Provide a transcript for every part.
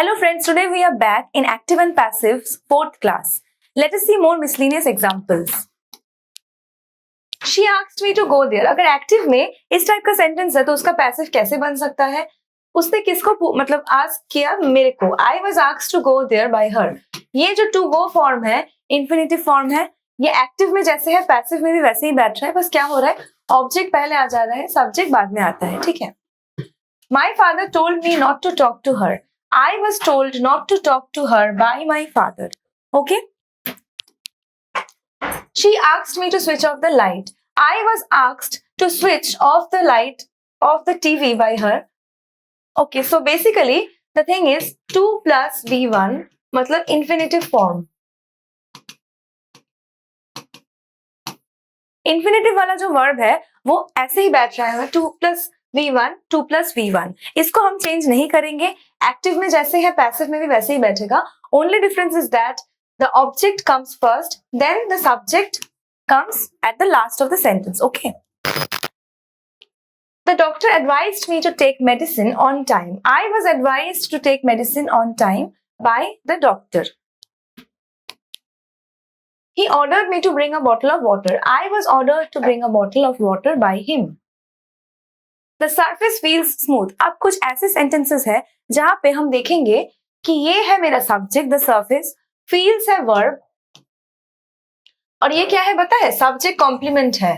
Hello friends, today we are back in active and passive's fourth class. Let us see more miscellaneous examples. She asked me to go there. अगर active में इस type का sentence है तो उसका passive कैसे बन सकता है? उसने किसको मतलब आस्क किया? मेरे को. I was asked to go there by her. ये जो to go फॉर्म है, इन्फिनेटिव फॉर्म है, ये एक्टिव में जैसे है पैसिव में भी वैसे ही बैठ रहा है. बस क्या हो रहा है, ऑब्जेक्ट पहले आ जा रहा है, सब्जेक्ट बाद में आता है. ठीक है. My father told me not to talk to her. I was told not to talk to her by my father. Okay. She asked me to switch off the light. I was asked to switch off the light of the TV by her. Okay, so basically the thing is 2 plus V1 मतलब infinitive form. Infinitive वाला जो verb है वो ऐसे ही बैठ रहा है 2 plus V1, 2 plus V1. इसको हम चेंज नहीं करेंगे. एक्टिव में जैसे है पैसिव में भी वैसे ही बैठेगा. Only difference is that the object comes first, then the subject comes at the last of the sentence. Okay. The doctor advised me to take medicine on time. I was advised to take medicine on time by the doctor. He ordered me to bring a bottle of water. I was ordered to bring a bottle of water by him. The surface feels smooth. अब कुछ ऐसे sentences है जहां पे हम देखेंगे कि ये है मेरा सब्जेक्ट, द सर्फेस, feels है वर्ब, और ये क्या है पता है, सब्जेक्ट कॉम्प्लीमेंट है.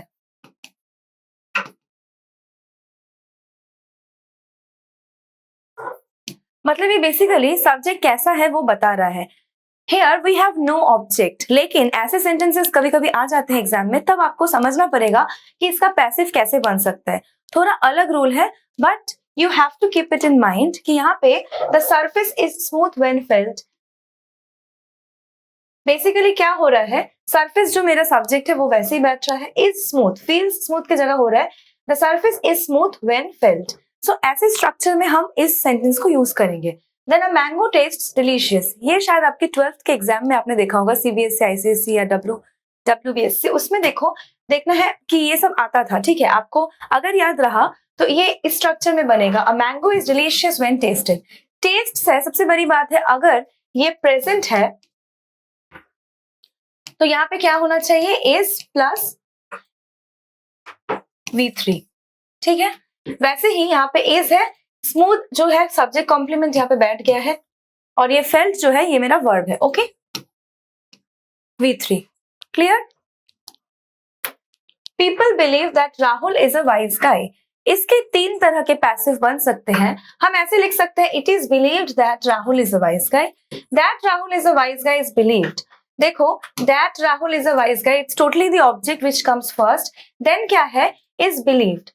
मतलब ये बेसिकली सब्जेक्ट कैसा है वो बता रहा है. Here we have no object. लेकिन ऐसे सेंटेंसेस कभी कभी आ जाते हैं एग्जाम में, तब आपको समझना पड़ेगा कि इसका पैसिव कैसे बन सकता है. थोड़ा अलग रूल है, but you have to keep it in mind कि यहाँ पे the surface is smooth when felt. Basically क्या हो रहा है, सरफेस जो मेरा सब्जेक्ट है वो वैसे ही बैठ रहा है. इज स्मूथ, फील्स स्मूथ की जगह हो रहा है the surface is smooth when felt. So ऐसे स्ट्रक्चर में हम इस सेंटेंस को यूज करेंगे. Then a mango tastes delicious. ये शायद आपके 12th के एग्जाम में आपने देखा होगा, सीबीएसई, आईसीएसई या डब्ल्यूबीएससी. उसमें देखना है कि ये सब आता था. ठीक है, आपको अगर याद रहा तो ये इस स्ट्रक्चर में बनेगा. A mango is delicious when tasted. Taste है, सबसे बड़ी बात है, अगर ये प्रेजेंट है तो यहाँ पे क्या होना चाहिए, इज प्लस V3. ठीक है. वैसे ही यहाँ पे इज है, स्मूथ जो है सब्जेक्ट कॉम्प्लीमेंट यहाँ पे बैठ गया है, और ये फेल्ट जो है ये मेरा वर्ब है. Okay. V3 clear. People believe that Rahul is a wise guy. इसके 3 तरह के पैसिव बन सकते हैं. हम ऐसे लिख सकते हैं, it is believed that Rahul is a wise guy. That Rahul is a wise guy is believed. देखो, that Rahul is a wise guy, it's totally the object which comes first. Then क्या है, इज बिलीव्ड.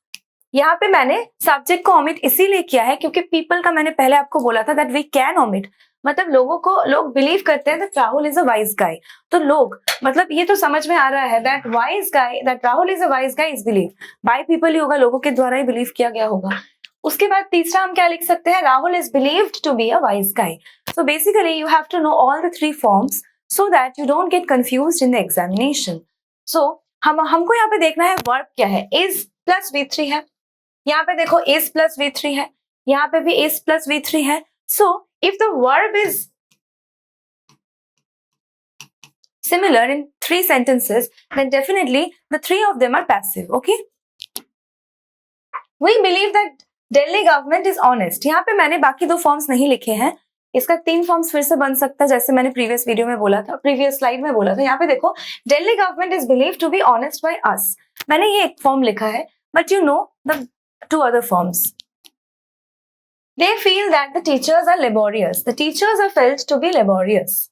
यहाँ पे मैंने सब्जेक्ट को omit इसीलिए किया है क्योंकि पीपल का मैंने पहले आपको बोला था दैट वी कैन ओमिट. मतलब लोग बिलीव करते हैं that Rahul is a wise guy. तो लोग मतलब ये तो समझ में आ रहा है that wise guy, that Rahul is a wise guy is believe. By people ही होगा, लोगों के द्वारा ही बिलीव किया गया होगा. उसके बाद तीसरा हम क्या लिख सकते हैं, Rahul is believed to be a wise guy. So basically you have to know all the 3 forms so that you don't get confused in the examination. So हमको यहाँ पे देखना है वर्ब क्या है. is plus V3 है, यहाँ पे देखो is plus V3 है, यहाँ पे भी is plus V3 है. So if the verb is similar in 3 sentences, then definitely the 3 of them are passive. Okay. We believe that Delhi government is honest. यहाँ पे मैंने बाकी 2 फॉर्म्स नहीं लिखे हैं. इसका 3 फॉर्म्स फिर से बन सकता है, जैसे मैंने प्रीवियस वीडियो में बोला था, प्रीवियस स्लाइड में बोला था. यहाँ पे देखो, Delhi government is believe to be honest by us. मैंने ये एक फॉर्म लिखा है, but you know the 2 other forms. They feel that the teachers are laborious. The teachers are felt to be laborious.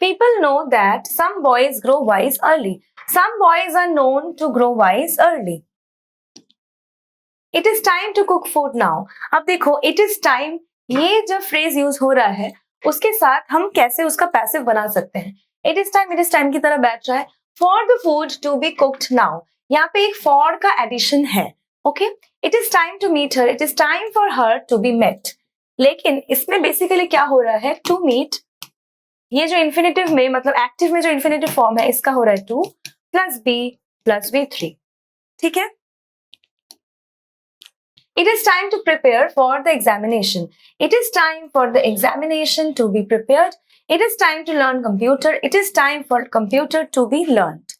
People know that some boys grow wise early. Some boys are known to grow wise early. It is time to cook food now. अब देखो, it is time, ये जब phrase use हो रहा है उसके साथ हम कैसे उसका पैसिव बना सकते हैं. इट इज टाइम की तरह बैठ रहा है. For the food to be cooked now, यहाँ पे एक फॉर का एडिशन है. Okay. It is time to meet her. It is time for her to be met. लेकिन इसमें बेसिकली क्या हो रहा है, टू मीट, ये जो इन्फिनेटिव में मतलब एक्टिव में जो इन्फिनेटिव फॉर्म है इसका हो रहा है 2 प्लस बी प्लस V3. ठीक है. It is time to prepare for the examination. It is time for the examination to be prepared. It is time to learn computer. It is time for computer to be learned.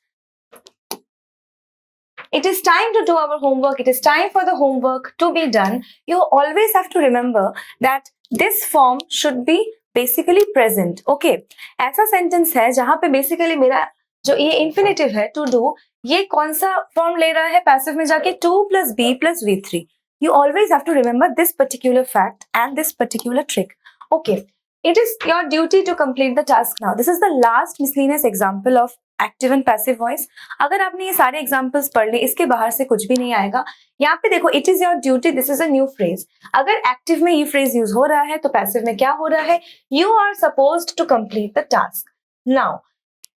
It is time to do our homework. It is time for the homework to be done. You always have to remember that this form should be basically present. Okay, ऐसा sentence है जहां पे basically मेरा जो ये infinitive है to do, ये कौन सा form ले रहा है passive में जाके 2 plus b plus v3. You always have to remember this particular fact and this particular trick. Okay, it is your duty to complete the task now. This is the last miscellaneous example of active and passive voice. अगर आपने ये सारे examples पढ़ लिए, इसके बाहर से कुछ भी नहीं आएगा. यहाँ पे देखो, it is your duty, this is a new phrase. अगर एक्टिव में ये फ्रेज यूज हो रहा है तो पैसिव में क्या हो रहा है? You are supposed to complete the task. Now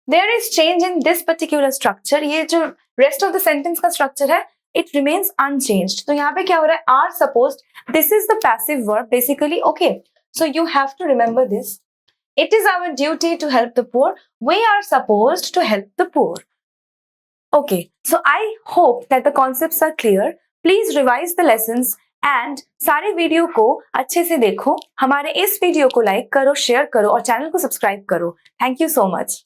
there is change in this particular structure. ये जो रेस्ट ऑफ द सेंटेंस का स्ट्रक्चर है, इट रिमेन्स अनचेंज्ड. तो यहाँ पे क्या हो रहा है? Are supposed. This is the passive verb basically. Okay, so you have to remember this. It is our duty to help the poor. We are supposed to help the poor. Okay, so I hope that the concepts are clear. Please revise the lessons and सारे video को अच्छे से देखो. हमारे इस video को like करो, share करो और चैनल को सब्सक्राइब करो. Thank you so much.